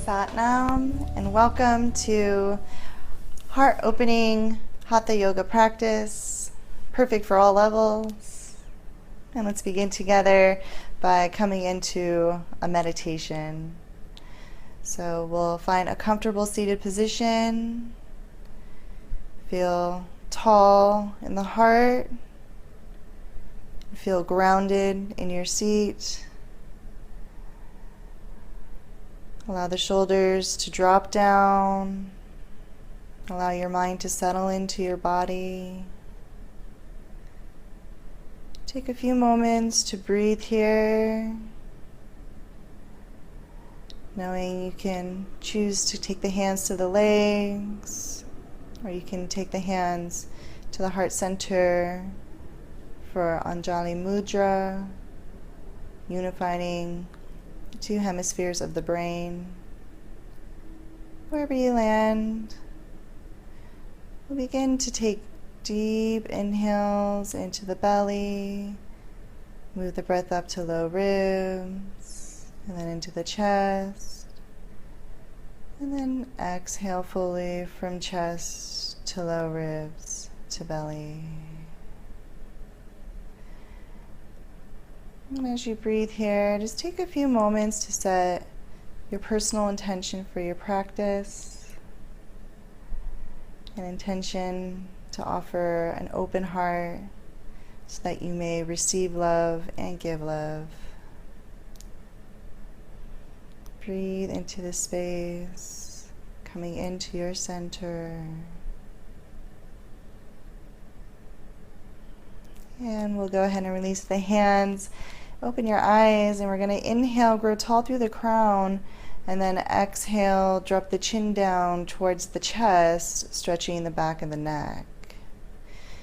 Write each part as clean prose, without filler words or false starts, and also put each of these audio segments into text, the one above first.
Satnam, and welcome to heart opening Hatha yoga practice, perfect for all levels. And let's begin together by coming into a meditation. So we'll find a comfortable seated position. Feel tall in the heart. Feel grounded in your seat. Allow the shoulders to drop down. Allow your mind to settle into your body. Take a few moments to breathe here, knowing you can choose to take the hands to the legs, or you can take the hands to the heart center for Anjali Mudra, unifying the two hemispheres of the brain. Wherever you land, we'll begin to take deep inhales into the belly, move the breath up to low ribs, and then into the chest, and then exhale fully from chest to low ribs to belly. And as you breathe here, just take a few moments to set your personal intention for your practice, an intention to offer an open heart so that you may receive love and give love. Breathe into the space, coming into your center. And we'll go ahead and release the hands. Open your eyes, and we're going to inhale, grow tall through the crown, and then exhale, drop the chin down towards the chest, stretching the back of the neck.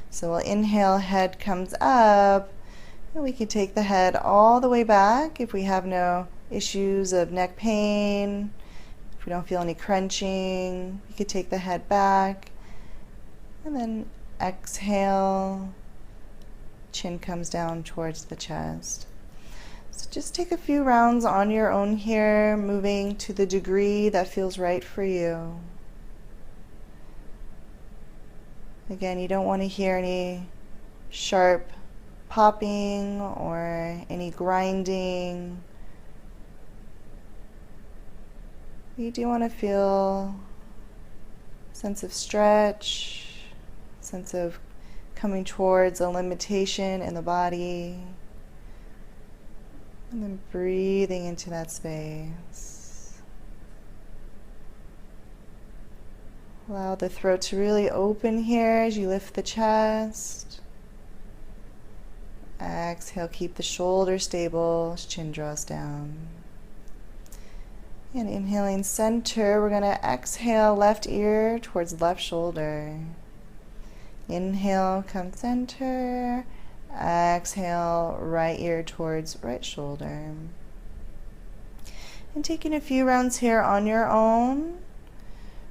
So we'll inhale, head comes up, and we can take the head all the way back if we have no issues of neck pain. If we don't feel any crunching, we could take the head back, and then exhale, chin comes down towards the chest. So just take a few rounds on your own here, moving to the degree that feels right for you. Again, you don't want to hear any sharp popping or any grinding. You do want to feel a sense of stretch, sense of coming towards a limitation in the body. And then breathing into that space. Allow the throat to really open here as you lift the chest. Exhale, keep the shoulders stable as chin draws down. And inhaling center, we're going to exhale left ear towards left shoulder. Inhale, come center. Exhale, right ear towards right shoulder. And taking a few rounds here on your own,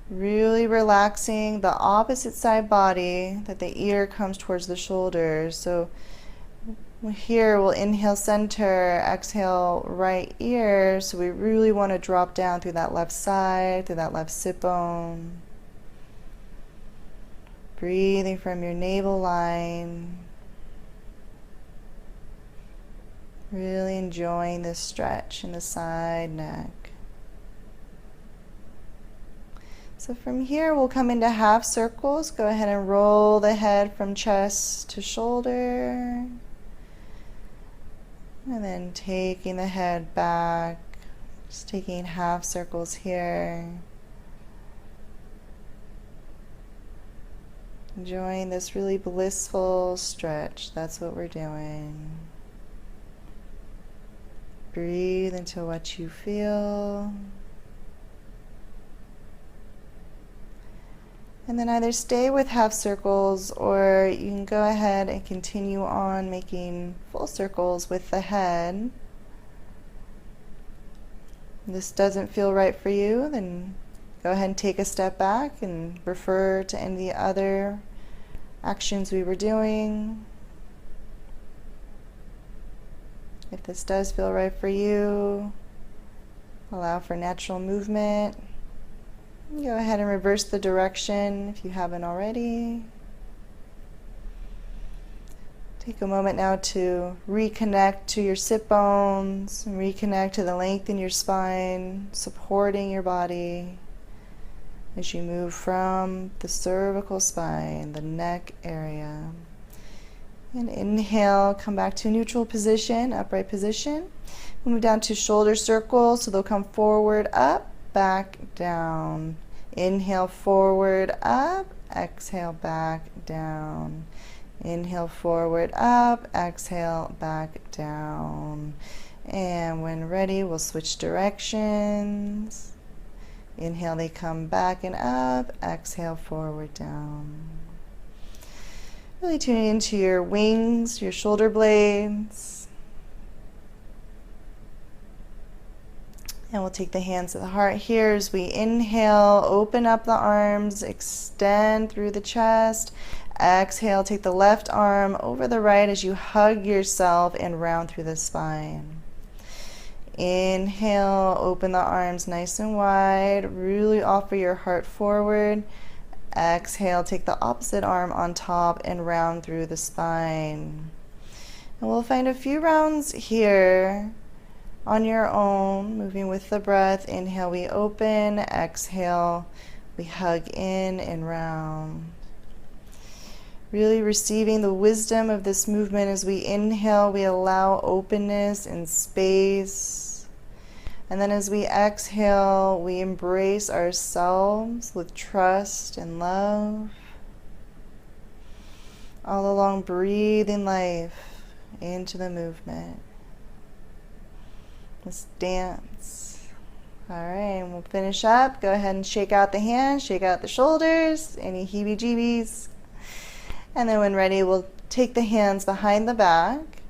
really relaxing the opposite side body, that the ear comes towards the shoulder. So here we'll inhale center, exhale right ear. So we really want to drop down through that left side, through that left sit bone. Breathing from your navel line. Really enjoying this stretch in the side neck. So from here we'll come into half circles. Go ahead and roll the head from chest to shoulder. And then taking the head back. Just taking half circles here. Enjoying this really blissful stretch. That's what we're doing. Breathe into what you feel. And then either stay with half circles, or you can go ahead and continue on making full circles with the head. If this doesn't feel right for you, then go ahead and take a step back and refer to any of the other actions we were doing. If this does feel right for you, Allow for natural movement. Go ahead and reverse the direction if you haven't already. Take a moment now to reconnect to your sit bones, and reconnect to the length in your spine, supporting your body as you move from the cervical spine, the neck area. And inhale, come back to neutral position, upright position. Move down to shoulder circles, so they'll come forward, up, back, down. Inhale, forward, up, exhale, back, down. Inhale, forward, up, exhale, back, down. And when ready, we'll switch directions. Inhale, they come back and up, exhale, forward, down. Really tuning into your wings, your shoulder blades. And we'll take the hands to the heart here as we inhale, open up the arms, extend through the chest. Exhale, take the left arm over the right as you hug yourself and round through the spine. Inhale, open the arms nice and wide, really offer your heart forward. Exhale, take the opposite arm on top and round through the spine. And we'll find a few rounds here on your own, moving with the breath. Inhale, we open. Exhale, we hug in and round. Really receiving the wisdom of this movement. As we inhale, we allow openness and space. And then as we exhale, we embrace ourselves with trust and love. All along, breathing life into the movement. Let's dance. All right, and we'll finish up. Go ahead and shake out the hands, shake out the shoulders, any heebie-jeebies. And then when ready, we'll take the hands behind the back,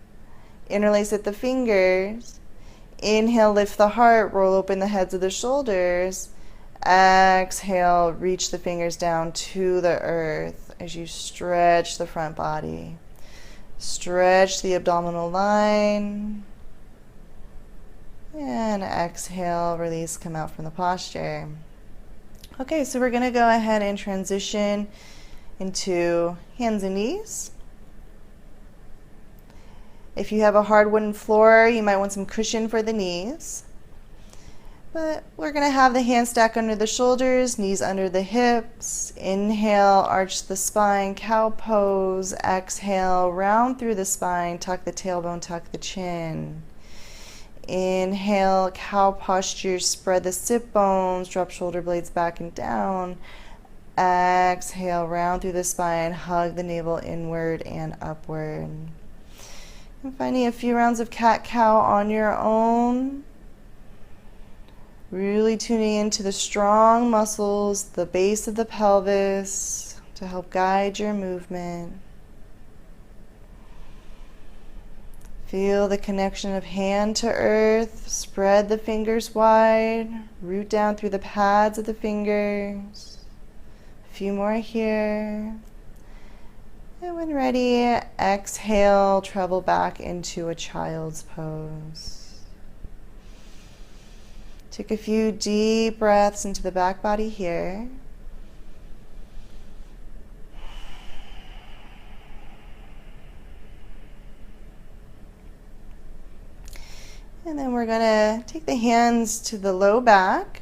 interlace at the fingers. Inhale, lift the heart, roll open the heads of the shoulders. Exhale, reach the fingers down to the earth as you stretch the front body. Stretch the abdominal line. And exhale, release, come out from the posture. Okay, so we're going to go ahead and transition into hands and knees. If you have a hard wooden floor, you might want some cushion for the knees. But we're going to have the hands stack under the shoulders, knees under the hips. Inhale, arch the spine, cow pose. Exhale, round through the spine, tuck the tailbone, tuck the chin. Inhale, cow posture, spread the sit bones, drop shoulder blades back and down. Exhale, round through the spine, hug the navel inward and upward. And finding a few rounds of cat-cow on your own. Really tuning into the strong muscles, the base of the pelvis to help guide your movement. Feel the connection of hand to earth. Spread the fingers wide. Root down through the pads of the fingers. A few more here. And when ready, exhale, travel back into a child's pose. Take a few deep breaths into the back body here. And then we're going to take the hands to the low back,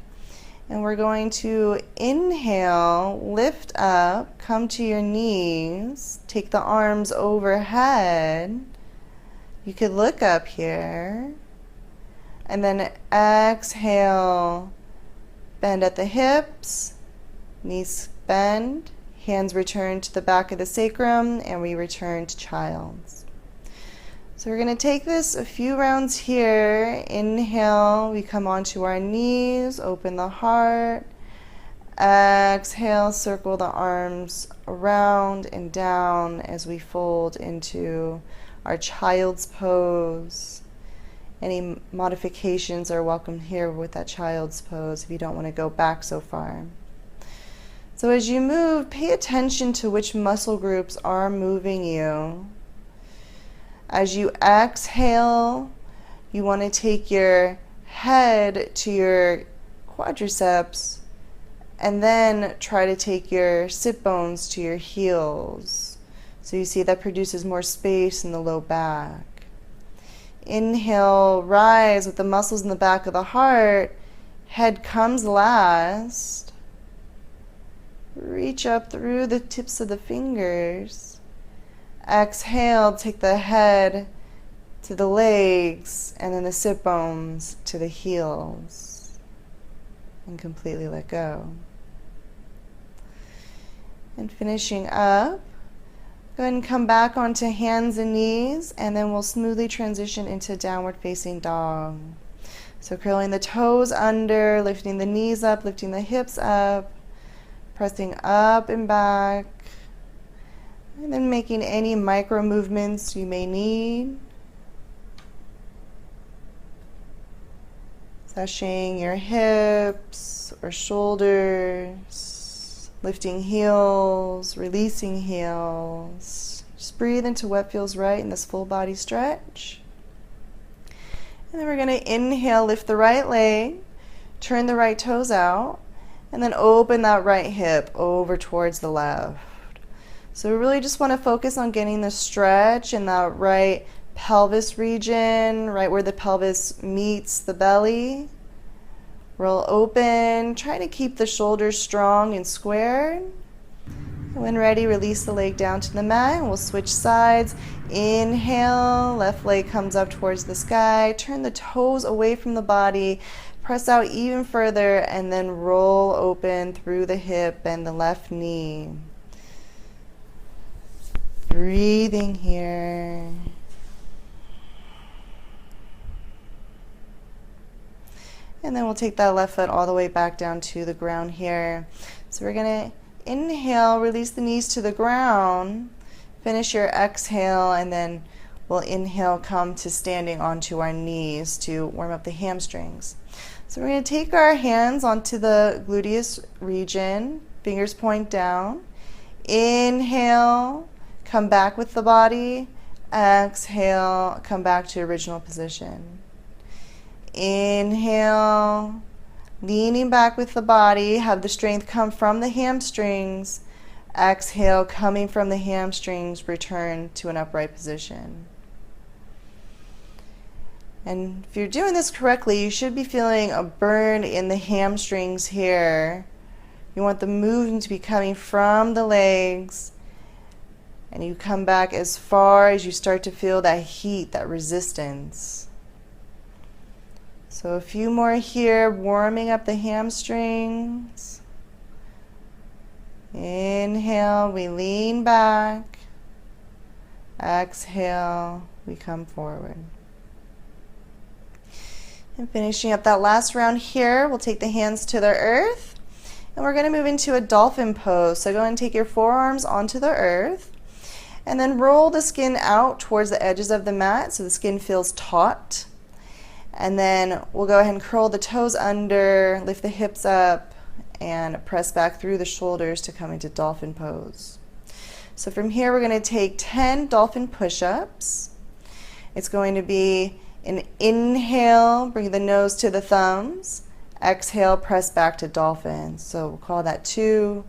and we're going to inhale, lift up, come to your knees, take the arms overhead. You could look up here. And then exhale, bend at the hips, knees bend, hands return to the back of the sacrum, and we return to child's. So we're going to take this a few rounds here. Inhale, we come onto our knees, open the heart. Exhale, circle the arms around and down as we fold into our child's pose. Any modifications are welcome here with that child's pose if you don't want to go back so far. So as you move, pay attention to which muscle groups are moving you. As you exhale, you want to take your head to your quadriceps, and then try to take your sit bones to your heels. So you see that produces more space in the low back. Inhale, rise with the muscles in the back of the heart. Head comes last. Reach up through the tips of the fingers. Exhale, take the head to the legs and then the sit bones to the heels. And completely let go. And finishing up, go ahead and come back onto hands and knees, and then we'll smoothly transition into downward facing dog. So curling the toes under, lifting the knees up, lifting the hips up, pressing up and back, and then making any micro movements you may need. Sashaying your hips or shoulders, lifting heels, releasing heels. Just breathe into what feels right in this full body stretch. And then we're going to inhale, lift the right leg, turn the right toes out, and then open that right hip over towards the left. So we really just want to focus on getting the stretch in that right pelvis region, right where the pelvis meets the belly. Roll open, try to keep the shoulders strong and squared. When ready, release the leg down to the mat, and we'll switch sides. Inhale, left leg comes up towards the sky. Turn the toes away from the body. Press out even further, and then roll open through the hip and the left knee. Breathing here. And then we'll take that left foot all the way back down to the ground here. So we're going to inhale, release the knees to the ground. Finish your exhale, and then we'll inhale, come to standing onto our knees to warm up the hamstrings. So we're going to take our hands onto the gluteus region, fingers point down. Inhale, come back with the body. Exhale, come back to original position. Inhale, leaning back with the body, have the strength come from the hamstrings. Exhale, coming from the hamstrings, return to an upright position. And if you're doing this correctly, you should be feeling a burn in the hamstrings here. You want the movement to be coming from the legs, and you come back as far as you start to feel that heat, that resistance. So a few more here, warming up the hamstrings. Inhale, we lean back. Exhale, we come forward. And finishing up that last round here, we'll take the hands to the earth. And we're going to move into a dolphin pose. So go ahead and take your forearms onto the earth. And then roll the skin out towards the edges of the mat so the skin feels taut. And then we'll go ahead and curl the toes under, lift the hips up, and press back through the shoulders to come into dolphin pose. So from here, we're going to take 10 dolphin push-ups. It's going to be an inhale, bring the nose to the thumbs. Exhale, press back to dolphin. So we'll call that 2.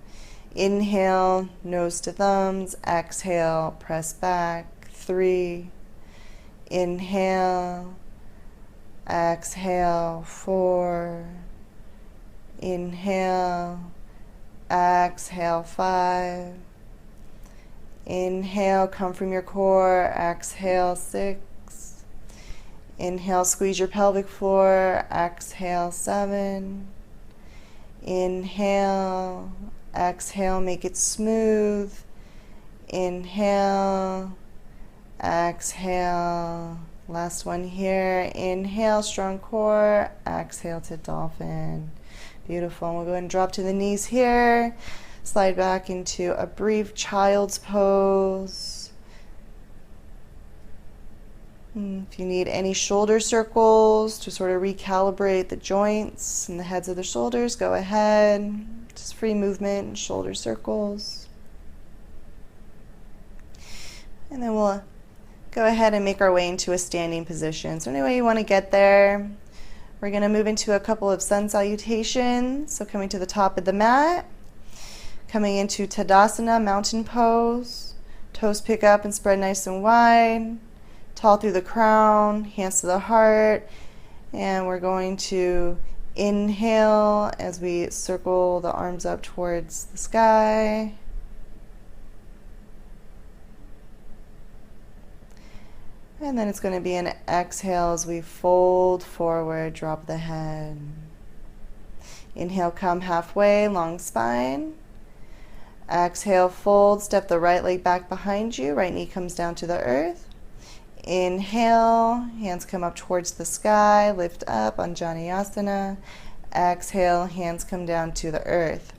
Inhale, nose to thumbs. Exhale, press back. 3. Inhale. Exhale, 4. Inhale. Exhale, 5. Inhale, come from your core. Exhale, 6. Inhale, squeeze your pelvic floor. Exhale, 7. Inhale. Exhale, make it smooth. Inhale. Exhale. Last one here. Inhale, strong core. Exhale to dolphin. Beautiful. And we'll go ahead and drop to the knees here. Slide back into a brief child's pose. If you need any shoulder circles to sort of recalibrate the joints and the heads of the shoulders, go ahead. Just free movement and shoulder circles. And then we'll go ahead and make our way into a standing position. So any way you want to get there, We're going to move into a couple of sun salutations. So coming to the top of the mat, coming into Tadasana, mountain pose. Toes pick up and spread nice and wide. Tall through the crown, hands to the heart. And we're going to inhale as we circle the arms up towards the sky. And then it's going to be an exhale as we fold forward, drop the head. Inhale, come halfway, long spine. Exhale, fold, step the right leg back behind you, right knee comes down to the earth. Inhale, hands come up towards the sky, lift up, Anjaneyasana. Exhale, hands come down to the earth.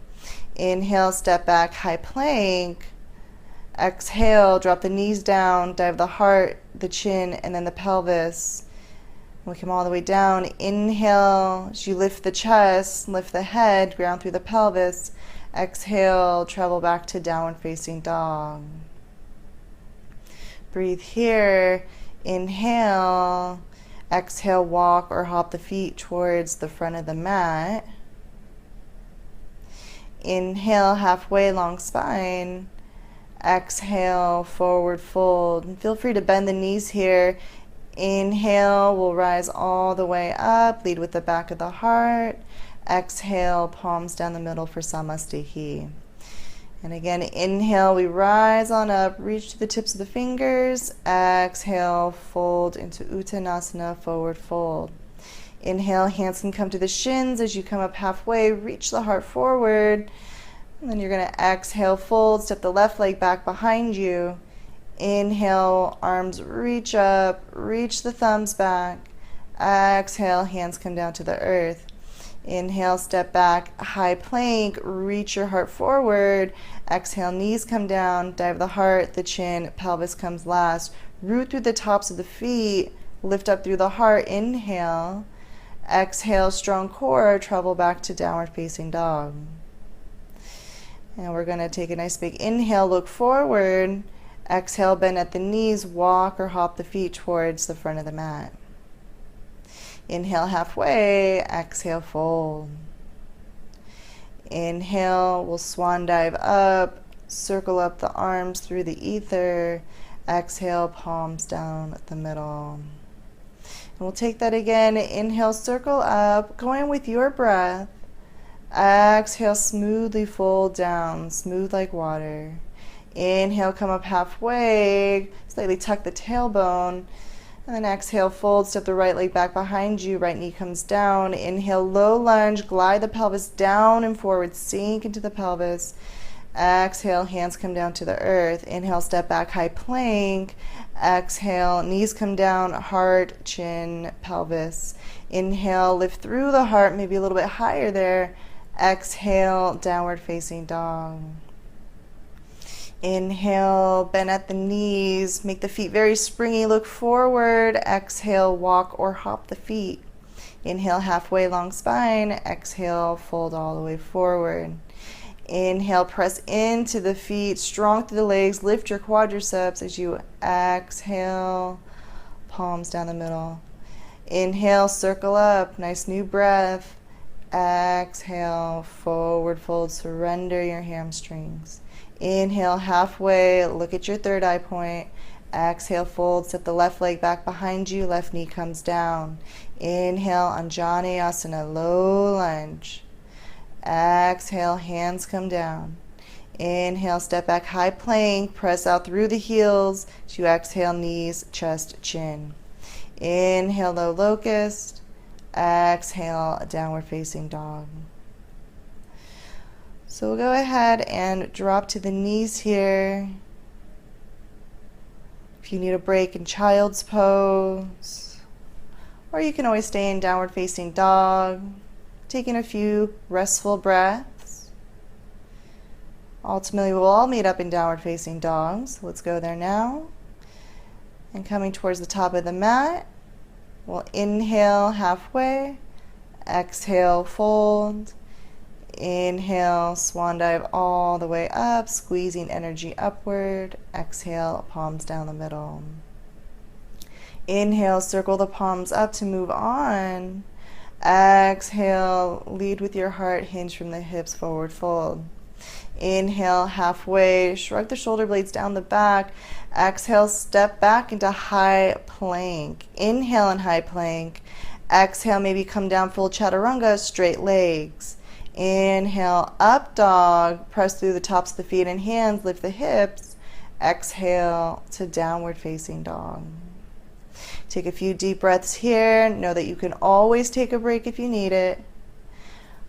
Inhale, step back, high plank. Exhale, drop the knees down, dive the heart, the chin, and then the pelvis. We come all the way down. Inhale, as you lift the chest, lift the head, ground through the pelvis. Exhale, travel back to downward facing dog. Breathe here. Inhale. Exhale, walk or hop the feet towards the front of the mat. Inhale, halfway, long spine. Exhale, forward fold. And feel free to bend the knees here. Inhale, we'll rise all the way up, lead with the back of the heart. Exhale, palms down the middle for Samastihi. And again, inhale, we rise on up, reach to the tips of the fingers. Exhale, fold into Uttanasana, forward fold. Inhale, hands can come to the shins as you come up halfway, reach the heart forward. And then you're going to exhale, fold, step the left leg back behind you. Inhale, arms reach up, reach the thumbs back. Exhale, hands come down to the earth. Inhale, step back, high plank, reach your heart forward. Exhale, knees come down, dive the heart, the chin, pelvis comes last. Root through the tops of the feet, lift up through the heart, inhale. Exhale, strong core, travel back to downward facing dog. And we're going to take a nice big inhale, look forward. Exhale, bend at the knees, walk or hop the feet towards the front of the mat. Inhale, halfway. Exhale, fold. Inhale, we'll swan dive up, circle up the arms through the ether. Exhale, palms down the middle. And we'll take that again. Inhale, circle up, going with your breath. Exhale, smoothly fold down, smooth like water. Inhale, come up halfway, slightly tuck the tailbone. And then exhale, fold, step the right leg back behind you, right knee comes down. Inhale, low lunge, glide the pelvis down and forward, sink into the pelvis. Exhale, hands come down to the earth. Inhale, step back, high plank. Exhale, knees come down, heart, chin, pelvis. Inhale, lift through the heart, maybe a little bit higher there. Exhale, downward facing dog. Inhale, bend at the knees, make the feet very springy, look forward. Exhale, walk or hop the feet. Inhale, halfway, long spine. Exhale, fold all the way forward. Inhale, press into the feet, strong through the legs, lift your quadriceps as you exhale, palms down the middle. Inhale, circle up, nice new breath. Exhale, forward fold, surrender your hamstrings. Inhale, halfway, look at your third eye point. Exhale, fold, set the left leg back behind you, left knee comes down. Inhale, Anjaneyasana, low lunge. Exhale, hands come down. Inhale, step back, high plank, press out through the heels. As you exhale, knees, chest, chin. Inhale, low locust. Exhale, downward facing dog. So we'll go ahead and drop to the knees here. If you need a break in child's pose, or you can always stay in downward facing dog, taking a few restful breaths. Ultimately, we'll all meet up in downward facing dog. So let's go there now. And coming towards the top of the mat, we'll inhale halfway, exhale, fold. Inhale, swan dive all the way up, squeezing energy upward. Exhale, palms down the middle. Inhale, circle the palms up to move on. Exhale, lead with your heart, hinge from the hips, forward fold. Inhale, halfway, shrug the shoulder blades down the back. Exhale, step back into high plank. Inhale in high plank. Exhale, maybe come down full chaturanga, straight legs. Inhale, up dog, press through the tops of the feet and hands, lift the hips. Exhale to downward facing dog. Take a few deep breaths here. Know that you can always take a break if you need it.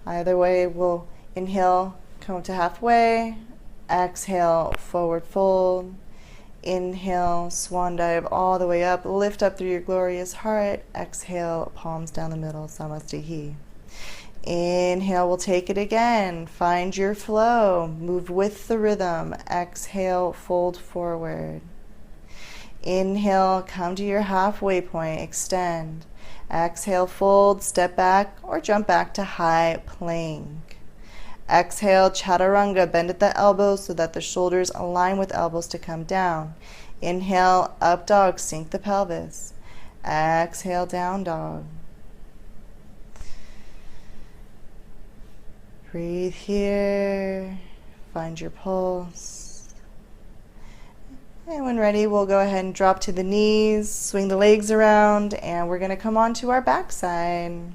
Either way, we'll inhale, come up to halfway. Exhale, forward fold. Inhale, swan dive all the way up. Lift up through your glorious heart. Exhale, palms down the middle, Samastihi. Inhale, we'll take it again. Find your flow. Move with the rhythm. Exhale, fold forward. Inhale, come to your halfway point, extend. Exhale, fold, step back, or jump back to high plank. Exhale, chaturanga, bend at the elbows so that the shoulders align with elbows to come down. Inhale, up dog, sink the pelvis. Exhale, down dog. Breathe here, find your pulse. And when ready, we'll go ahead and drop to the knees, swing the legs around, and we're going to come on to our backside.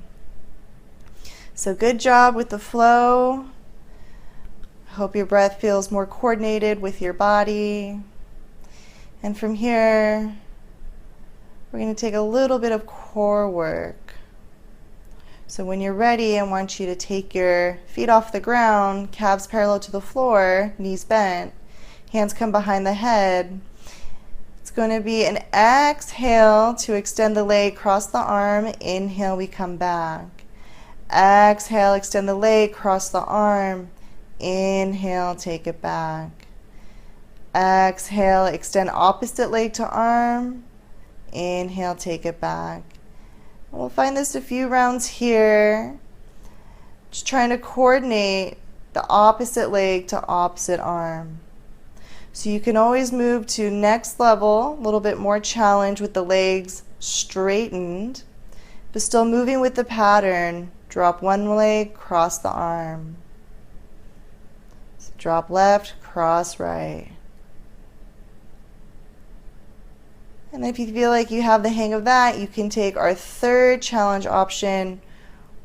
So good job with the flow. Hope your breath feels more coordinated with your body. And from here, we're going to take a little bit of core work. So when you're ready, I want you to take your feet off the ground, calves parallel to the floor, knees bent. Hands come behind the head. It's going to be an exhale to extend the leg, cross the arm. Inhale, we come back. Exhale, extend the leg, cross the arm. Inhale, take it back. Exhale, extend opposite leg to arm. Inhale, take it back. We'll find this a few rounds here. Just trying to coordinate the opposite leg to opposite arm. So you can always move to next level, a little bit more challenge with the legs straightened, but still moving with the pattern. Drop one leg, cross the arm. So drop left, cross right. And if you feel like you have the hang of that, you can take our third challenge option,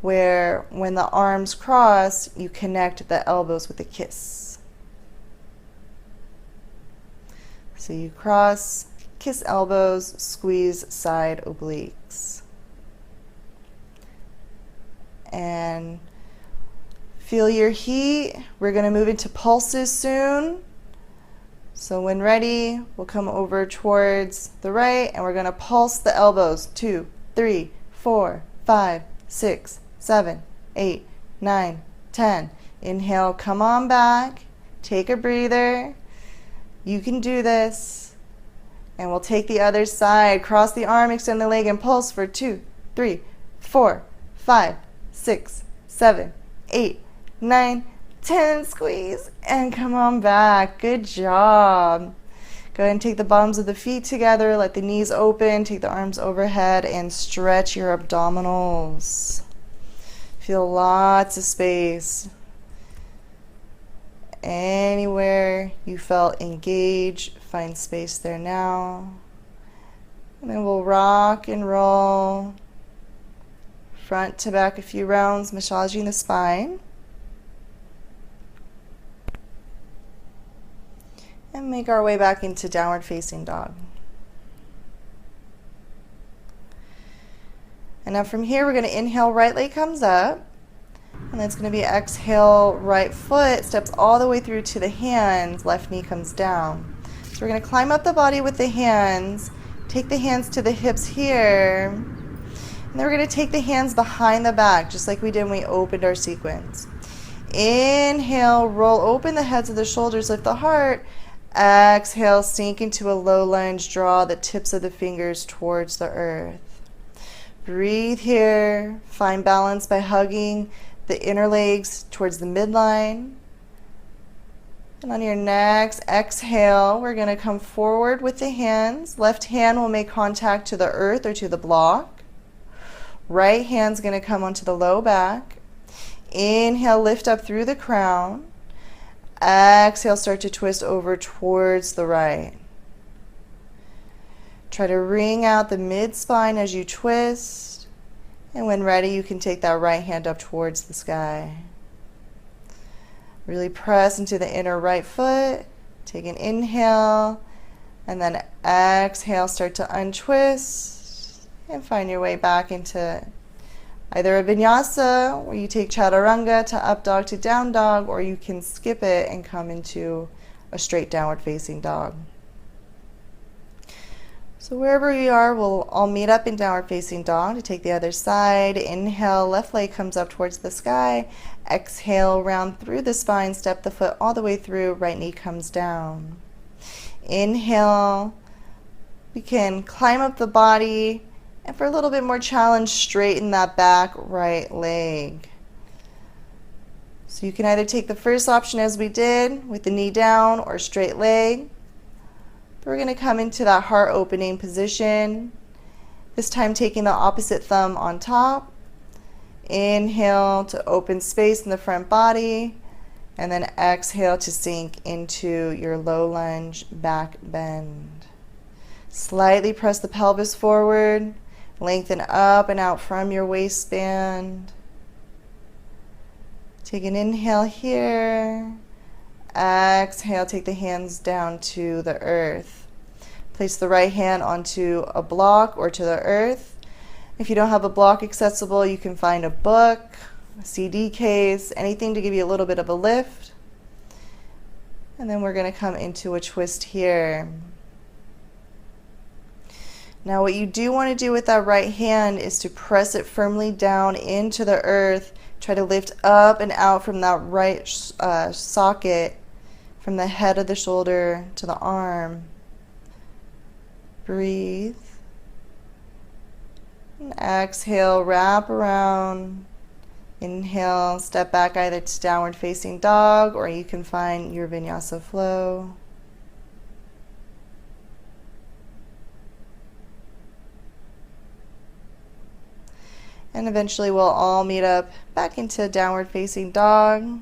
where when the arms cross, you connect the elbows with a kiss. So you cross, kiss elbows, squeeze side obliques. And feel your heat. We're going to move into pulses soon. So when ready, we'll come over towards the right and we're going to pulse the elbows. 2, 3, 4, 5, 6, 7, 8, 9, 10. Inhale, come on back. Take a breather. You can do this. And we'll take the other side. Cross the arm, extend the leg, and pulse for 2, 3, 4, 5, 6, 7, 8, 9, 10. Squeeze and come on back. Good job. Go ahead and take the bottoms of the feet together. Let the knees open. Take the arms overhead and stretch your abdominals. Feel lots of space. Anywhere you felt engaged, find space there now. And then we'll rock and roll front to back a few rounds, massaging the spine. And make our way back into downward facing dog. And now from here, we're going to inhale, right leg comes up. And then it's going to be exhale, right foot steps all the way through to the hands, left knee comes down. So we're going to climb up the body with the hands, take the hands to the hips here, and then we're going to take the hands behind the back, just like we did when we opened our sequence. Inhale, roll open the heads of the shoulders, lift the heart. Exhale, sink into a low lunge, draw the tips of the fingers towards the earth. Breathe here, find balance by hugging the inner legs towards the midline. And on your next exhale, we're going to come forward with the hands. Left hand will make contact to the earth or to the block. Right hand's going to come onto the low back. Inhale, lift up through the crown. Exhale, start to twist over towards the right. Try to wring out the mid-spine as you twist. And when ready, you can take that right hand up towards the sky. Really press into the inner right foot. Take an inhale. And then exhale, start to untwist. And find your way back into either a vinyasa, where you take chaturanga to up dog to down dog, or you can skip it and come into a straight downward facing dog. So wherever you are, we'll all meet up in downward facing dog to take the other side. Inhale, left leg comes up towards the sky. Exhale, round through the spine, step the foot all the way through, right knee comes down. Inhale, we can climb up the body, and for a little bit more challenge, straighten that back right leg. So you can either take the first option as we did, with the knee down, or straight leg. We're going to come into that heart opening position, this time taking the opposite thumb on top. Inhale to open space in the front body, and then exhale to sink into your low lunge back bend. Slightly press the pelvis forward, lengthen up and out from your waistband. Take an inhale here. Exhale, take the hands down to the earth. Place the right hand onto a block or to the earth. If you don't have a block accessible, you can find a book, a CD case, anything to give you a little bit of a lift. And then we're going to come into a twist here. Now what you do want to do with that right hand is to press it firmly down into the earth. Try to lift up and out from that right socket, from the head of the shoulder to the arm. Breathe. And exhale, wrap around. Inhale, step back either to downward facing dog, or you can find your vinyasa flow. And eventually we'll all meet up back into downward facing dog.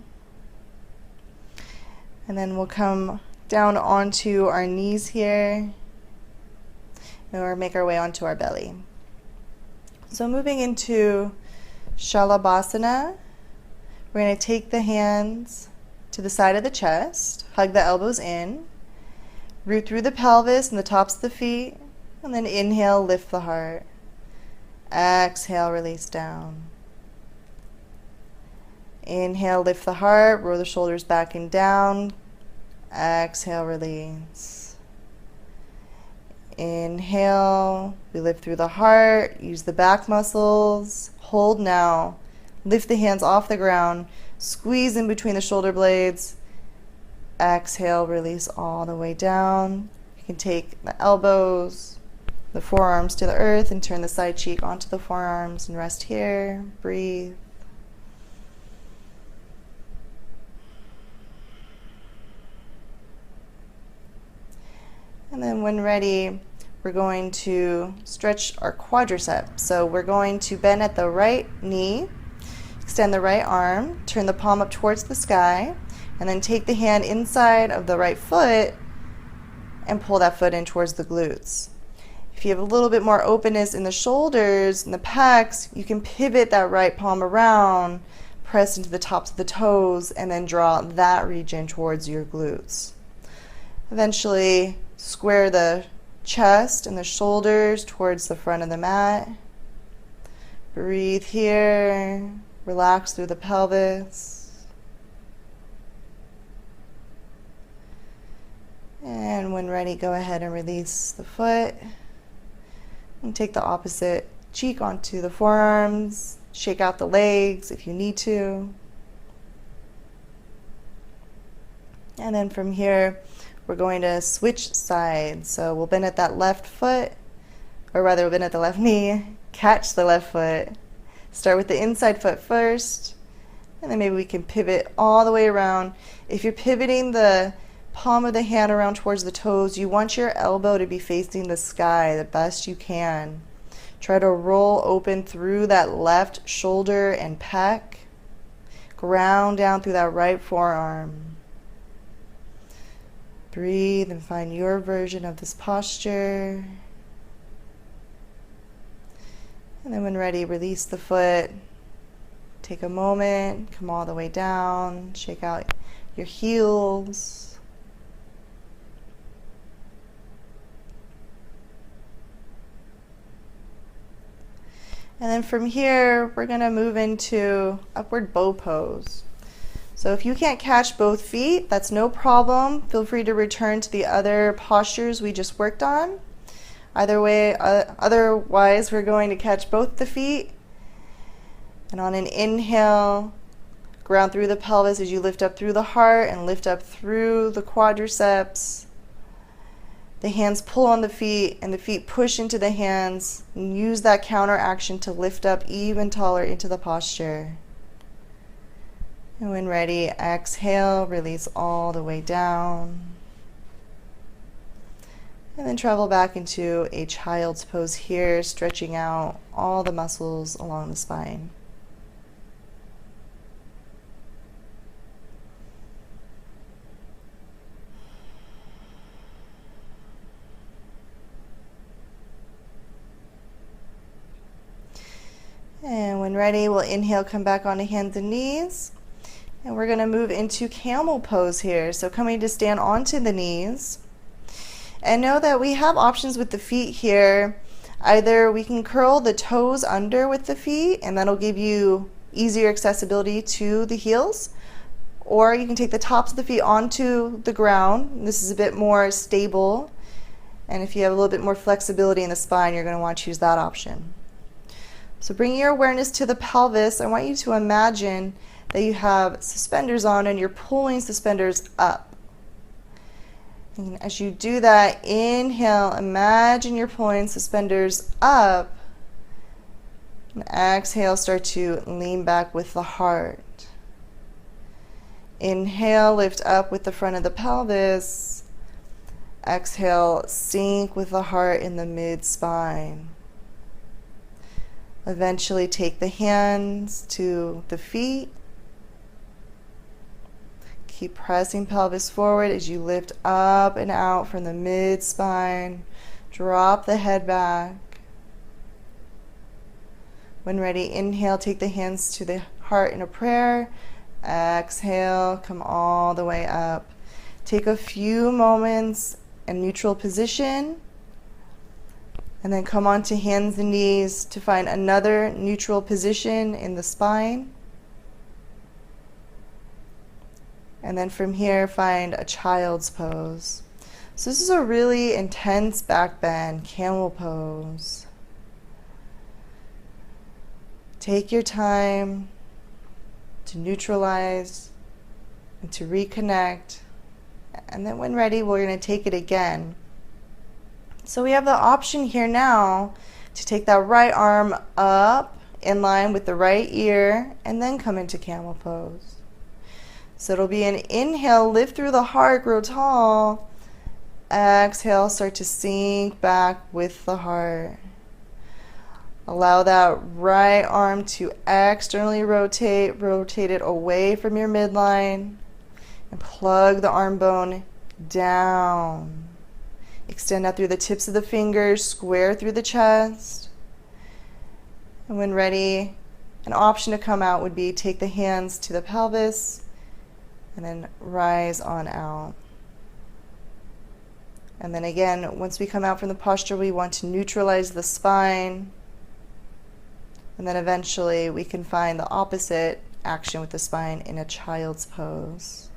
And then we'll come down onto our knees here, or make our way onto our belly. So moving into Shalabhasana, we're going to take the hands to the side of the chest, hug the elbows in, root through the pelvis and the tops of the feet, and then inhale, lift the heart. Exhale, release down. Inhale, lift the heart, roll the shoulders back and down. Exhale, release. Inhale, we lift through the heart, use the back muscles. Hold now. Lift the hands off the ground, squeeze in between the shoulder blades. Exhale, release all the way down. You can take the elbows, the forearms to the earth, and turn the side cheek onto the forearms and rest here. Breathe. And then when ready, we're going to stretch our quadriceps. So we're going to bend at the right knee, extend the right arm, turn the palm up towards the sky, and then take the hand inside of the right foot and pull that foot in towards the glutes. If you have a little bit more openness in the shoulders and the pecs, you can pivot that right palm around, press into the tops of the toes, and then draw that region towards your glutes. Eventually, square the chest and the shoulders towards the front of the mat. Breathe here. Relax through the pelvis. And when ready, go ahead and release the foot. And take the opposite cheek onto the forearms. Shake out the legs if you need to. And then from here, we're going to switch sides. So we'll bend at that left foot, or rather we'll bend at the left knee, catch the left foot. Start with the inside foot first, and then maybe we can pivot all the way around. If you're pivoting the palm of the hand around towards the toes, you want your elbow to be facing the sky the best you can. Try to roll open through that left shoulder and pec. Ground down through that right forearm. Breathe and find your version of this posture. And then when ready, release the foot. Take a moment, come all the way down, shake out your heels. And then from here, we're going to move into upward bow pose. So if you can't catch both feet, that's no problem. Feel free to return to the other postures we just worked on. Either way, otherwise, we're going to catch both the feet. And on an inhale, ground through the pelvis as you lift up through the heart and lift up through the quadriceps. The hands pull on the feet and the feet push into the hands, and use that counter action to lift up even taller into the posture. And when ready, exhale, release all the way down. And then travel back into a child's pose here, stretching out all the muscles along the spine. And when ready, we'll inhale, come back onto hands and knees. And we're going to move into camel pose here. So coming to stand onto the knees. And know that we have options with the feet here. Either we can curl the toes under with the feet, and that'll give you easier accessibility to the heels. Or you can take the tops of the feet onto the ground. This is a bit more stable. And if you have a little bit more flexibility in the spine, you're going to want to choose that option. So bringing your awareness to the pelvis, I want you to imagine that you have suspenders on and you're pulling suspenders up. And as you do that, inhale, imagine you're pulling suspenders up. And exhale, start to lean back with the heart. Inhale, lift up with the front of the pelvis. Exhale, sink with the heart in the mid-spine. Eventually take the hands to the feet. Keep pressing pelvis forward as you lift up and out from the mid-spine. Drop the head back. When ready, inhale, take the hands to the heart in a prayer. Exhale, come all the way up. Take a few moments in neutral position. And then come onto hands and knees to find another neutral position in the spine. And then from here, find a child's pose. So this is a really intense back bend, camel pose. Take your time to neutralize and to reconnect. And then when ready, we're going to take it again. So we have the option here now to take that right arm up in line with the right ear and then come into camel pose. So it'll be an inhale, lift through the heart, grow tall. Exhale, start to sink back with the heart. Allow that right arm to externally rotate it away from your midline, and plug the arm bone down. Extend out through the tips of the fingers, square through the chest. And when ready, an option to come out would be take the hands to the pelvis and then rise on out. And then again, once we come out from the posture, we want to neutralize the spine. And then eventually we can find the opposite action with the spine in a child's pose.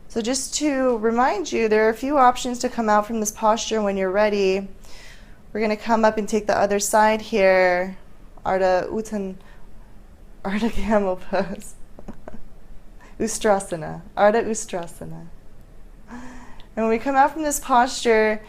So just to remind you, there are a few options to come out from this posture when you're ready. We're going to come up and take the other side here. Ardha camel pose. Ustrasana. Ardha Ustrasana. And when we come out from this posture,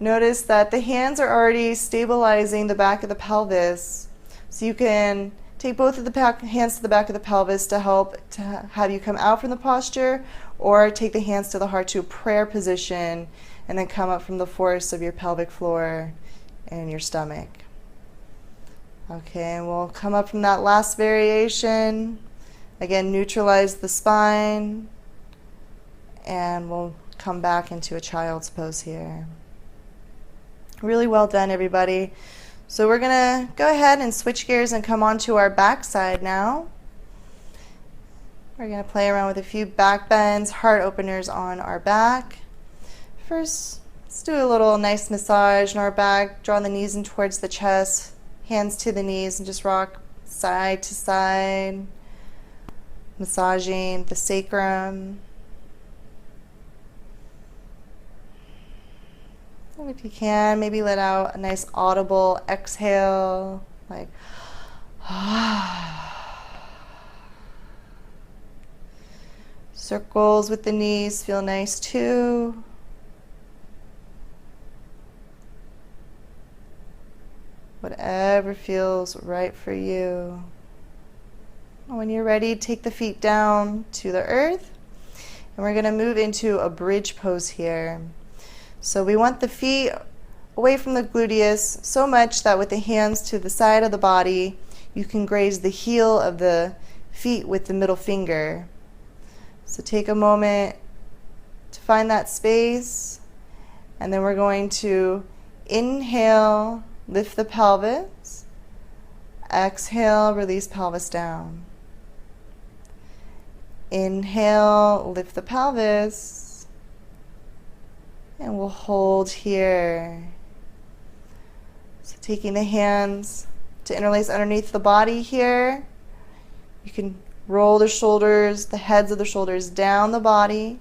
notice that the hands are already stabilizing the back of the pelvis. So you can take both of the hands to the back of the pelvis to help to have you come out from the posture, or take the hands to the heart to a prayer position and then come up from the force of your pelvic floor and your stomach. Okay, and we'll come up from that last variation. Again, neutralize the spine, and we'll come back into a child's pose here. Really well done, everybody. So we're gonna go ahead and switch gears and come onto our back side now. We're gonna play around with a few back bends, heart openers on our back. First, let's do a little nice massage in our back, draw the knees in towards the chest, hands to the knees, and just rock side to side, massaging the sacrum. And if you can, maybe let out a nice audible exhale, like circles with the knees feel nice too. Whatever feels right for you. When you're ready, take the feet down to the earth, and we're going to move into a bridge pose here. So we want the feet away from the gluteus so much that with the hands to the side of the body, you can graze the heel of the feet with the middle finger. So take a moment to find that space, and then we're going to inhale, lift the pelvis, exhale, release pelvis down. Inhale, lift the pelvis, and we'll hold here. So taking the hands to interlace underneath the body here. You can roll the shoulders, the heads of the shoulders down the body.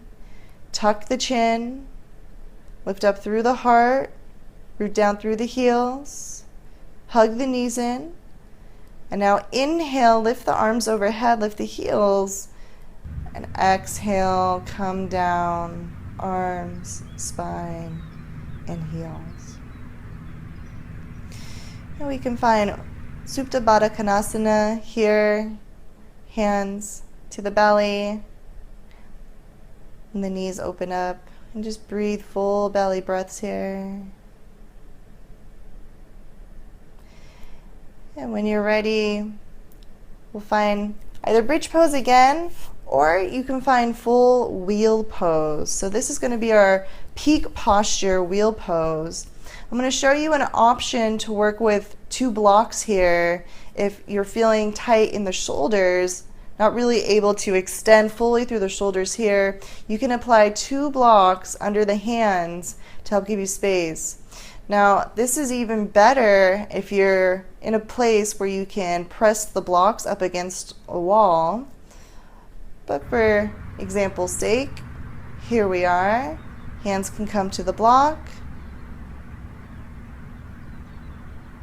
Tuck the chin. Lift up through the heart. Root down through the heels. Hug the knees in. And now inhale, lift the arms overhead, lift the heels. And exhale, come down. Arms, spine, and heels. And we can find Supta Baddha Konasana here, hands to the belly, and the knees open up, and just breathe full belly breaths here. And when you're ready, we'll find either bridge pose again, or you can find full wheel pose. So this is going to be our peak posture wheel pose. I'm going to show you an option to work with 2 blocks here. If you're feeling tight in the shoulders, not really able to extend fully through the shoulders here, you can apply 2 blocks under the hands to help give you space. Now, this is even better if you're in a place where you can press the blocks up against a wall. But for example's sake, here we are. Hands can come to the block.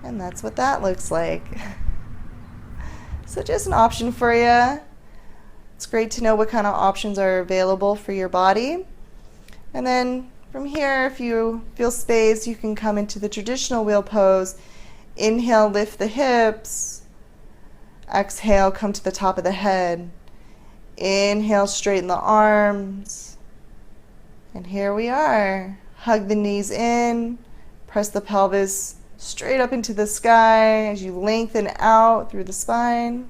And that's what that looks like. So just an option for you. It's great to know what kind of options are available for your body. And then from here, if you feel space, you can come into the traditional wheel pose. Inhale, lift the hips. Exhale, come to the top of the head. Inhale, straighten the arms. And here we are. Hug the knees in. Press the pelvis straight up into the sky as you lengthen out through the spine.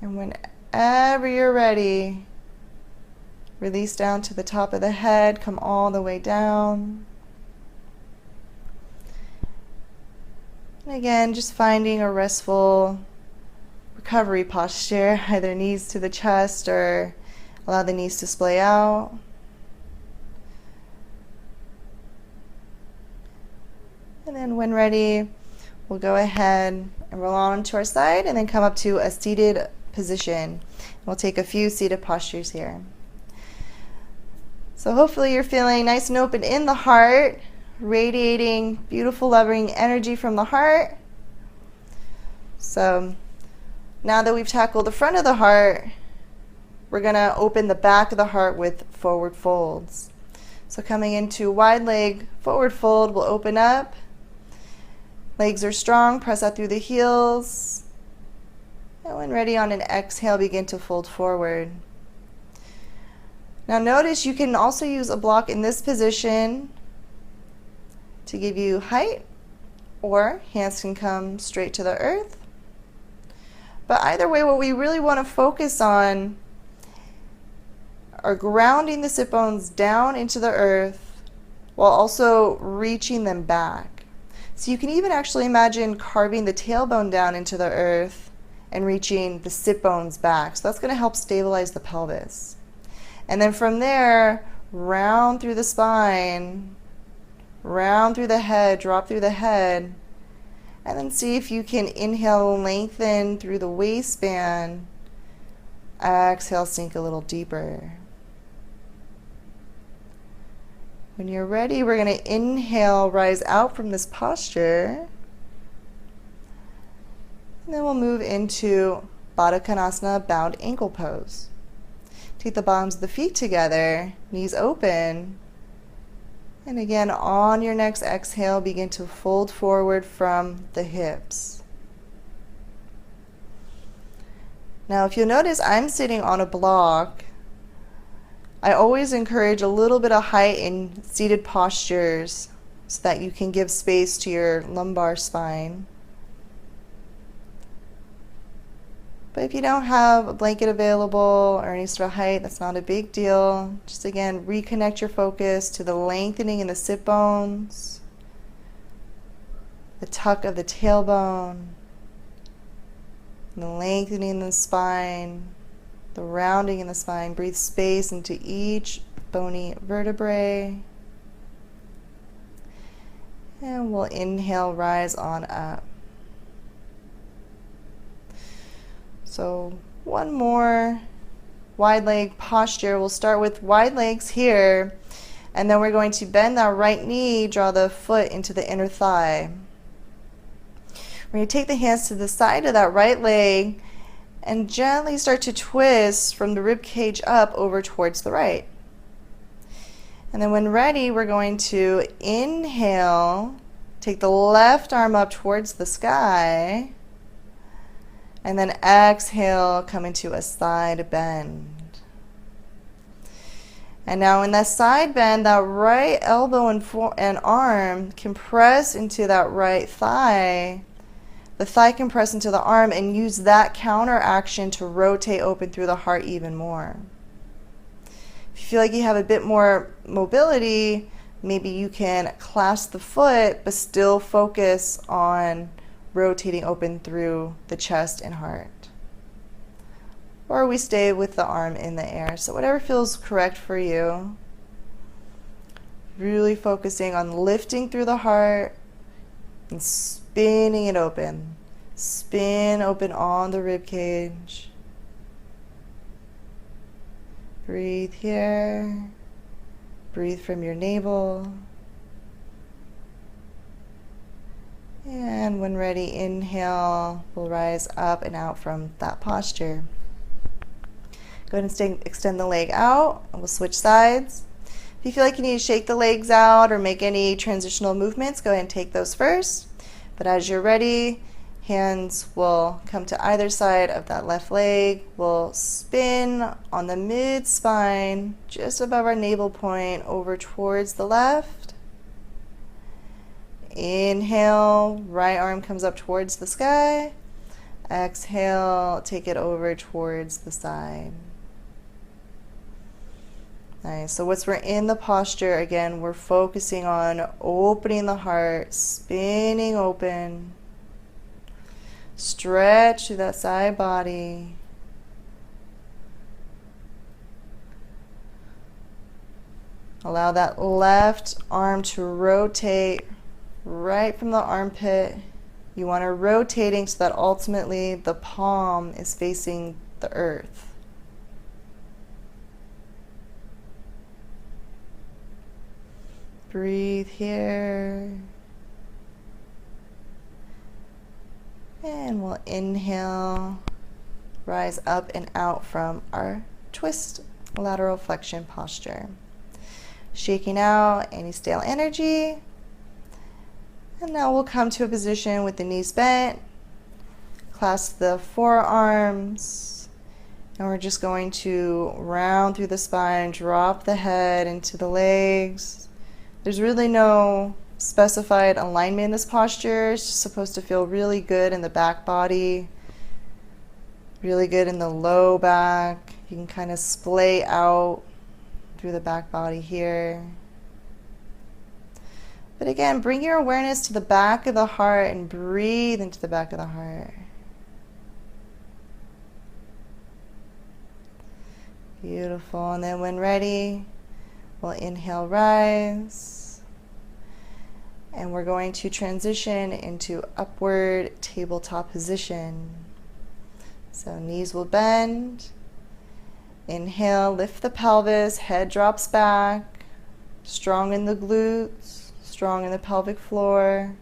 And whenever you're ready, release down to the top of the head. Come all the way down. And again, just finding a restful recovery posture, either knees to the chest or allow the knees to splay out. And then when ready, we'll go ahead and roll on to our side and then come up to a seated position. We'll take a few seated postures here. So hopefully you're feeling nice and open in the heart, radiating beautiful, loving energy from the heart. So now that we've tackled the front of the heart, we're going to open the back of the heart with forward folds. So coming into wide leg forward fold, we'll open up. Legs are strong, press out through the heels. And when ready, on an exhale, begin to fold forward. Now notice you can also use a block in this position to give you height or hands can come straight to the earth. But either way, what we really want to focus on are grounding the sit bones down into the earth while also reaching them back. So you can even actually imagine carving the tailbone down into the earth and reaching the sit bones back. So that's going to help stabilize the pelvis. And then from there, round through the spine, round through the head, drop through the head, and then see if you can inhale, lengthen through the waistband. Exhale, sink a little deeper. When you're ready, we're going to inhale, rise out from this posture. And then we'll move into Baddha Konasana, bound ankle pose. Take the bottoms of the feet together, knees open. And again, on your next exhale, begin to fold forward from the hips. Now, if you'll notice, I'm sitting on a block. I always encourage a little bit of height in seated postures so that you can give space to your lumbar spine. But if you don't have a blanket available or any sort of height, that's not a big deal. Just again, reconnect your focus to the lengthening in the sit bones, the tuck of the tailbone, the lengthening in the spine, the rounding in the spine. Breathe space into each bony vertebrae. And we'll inhale, rise on up. So one more wide leg posture. We'll start with wide legs here, and then we're going to bend that right knee, draw the foot into the inner thigh. We're going to take the hands to the side of that right leg and gently start to twist from the rib cage up over towards the right. And then when ready, we're going to inhale, take the left arm up towards the sky, and then exhale, come into a side bend. And now in that side bend, that right elbow and arm can press into that right thigh. The thigh can press into the arm and use that counter action to rotate open through the heart even more. If you feel like you have a bit more mobility, maybe you can clasp the foot but still focus on rotating open through the chest and heart. Or we stay with the arm in the air. So whatever feels correct for you. Really focusing on lifting through the heart and spinning it open. Spin open on the rib cage. Breathe here. Breathe from your navel. And when ready, inhale, we'll rise up and out from that posture. Go ahead and extend the leg out, and we'll switch sides. If you feel like you need to shake the legs out or make any transitional movements, go ahead and take those first. But as you're ready, hands will come to either side of that left leg. We'll spin on the mid-spine, just above our navel point, over towards the left. Inhale, right arm comes up towards the sky. Exhale, take it over towards the side. Nice. So once we're in the posture, again, we're focusing on opening the heart, spinning open. Stretch through that side body. Allow that left arm to rotate right from the armpit. You want to rotating so that ultimately the palm is facing the earth. Breathe here. And we'll inhale, rise up and out from our twist lateral flexion posture. Shaking out any stale energy. And now we'll come to a position with the knees bent. Clasp the forearms. And we're just going to round through the spine, drop the head into the legs. There's really no specified alignment in this posture. It's just supposed to feel really good in the back body, really good in the low back. You can kind of splay out through the back body here. But again, bring your awareness to the back of the heart and breathe into the back of the heart. Beautiful. And then when ready, we'll inhale, rise. And we're going to transition into upward tabletop position. So knees will bend. Inhale, lift the pelvis, head drops back. Strong in the glutes, strong in the pelvic floor.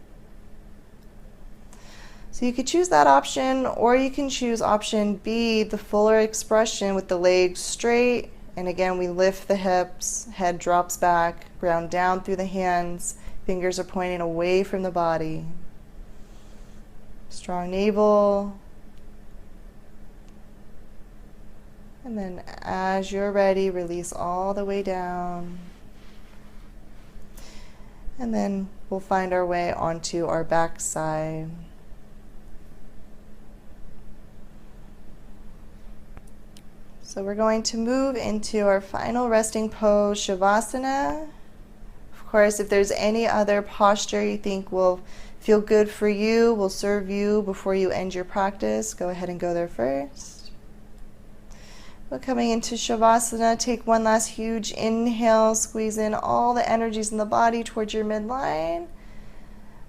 So you could choose that option, or you can choose option B, the fuller expression with the legs straight. And again, we lift the hips, head drops back, ground down through the hands, fingers are pointing away from the body. Strong navel. And then as you're ready, release all the way down. And then we'll find our way onto our back side. So we're going to move into our final resting pose, Shavasana. Of course, if there's any other posture you think will feel good for you, will serve you before you end your practice, go ahead and go there first. We're coming into Shavasana. Take one last huge inhale, squeeze in all the energies in the body towards your midline.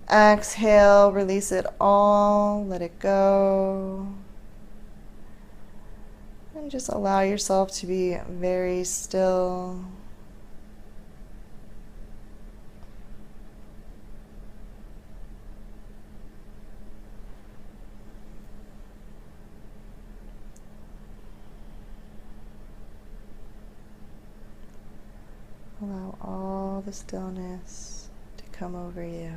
Exhale, release it all, let it go. And just allow yourself to be very still. Allow all the stillness to come over you.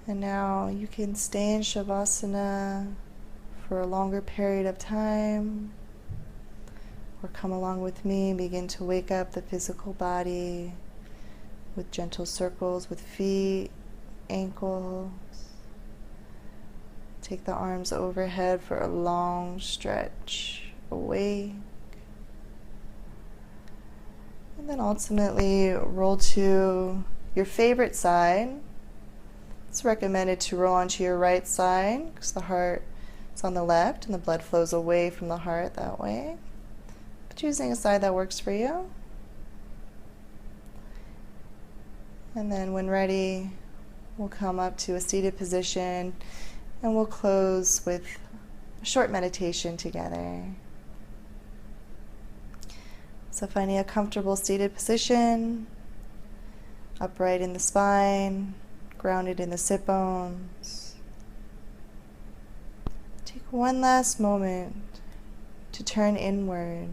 And now you can stay in Shavasana for a longer period of time, or come along with me and begin to wake up the physical body with gentle circles with feet, ankles. Take the arms overhead for a long stretch, awake. And then ultimately roll to your favorite side. It's recommended to roll onto your right side because the heart is on the left and the blood flows away from the heart that way. But choosing a side that works for you. And then when ready, we'll come up to a seated position and we'll close with a short meditation together. So finding a comfortable seated position, upright in the spine, grounded in the sit bones. Take one last moment to turn inward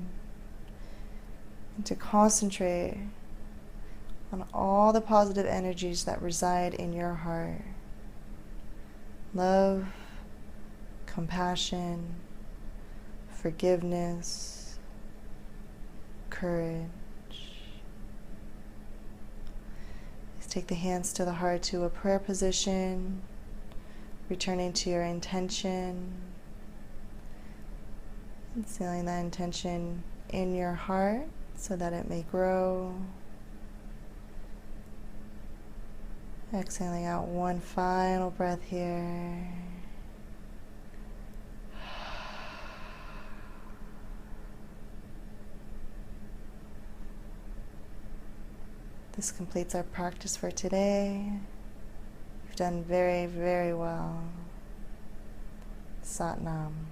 and to concentrate on all the positive energies that reside in your heart. Love, compassion, forgiveness, courage. Take the hands to the heart to a prayer position, returning to your intention, and sealing that intention in your heart so that it may grow. Exhaling out one final breath here. This completes our practice for today. You've done very, very well. Sat Nam.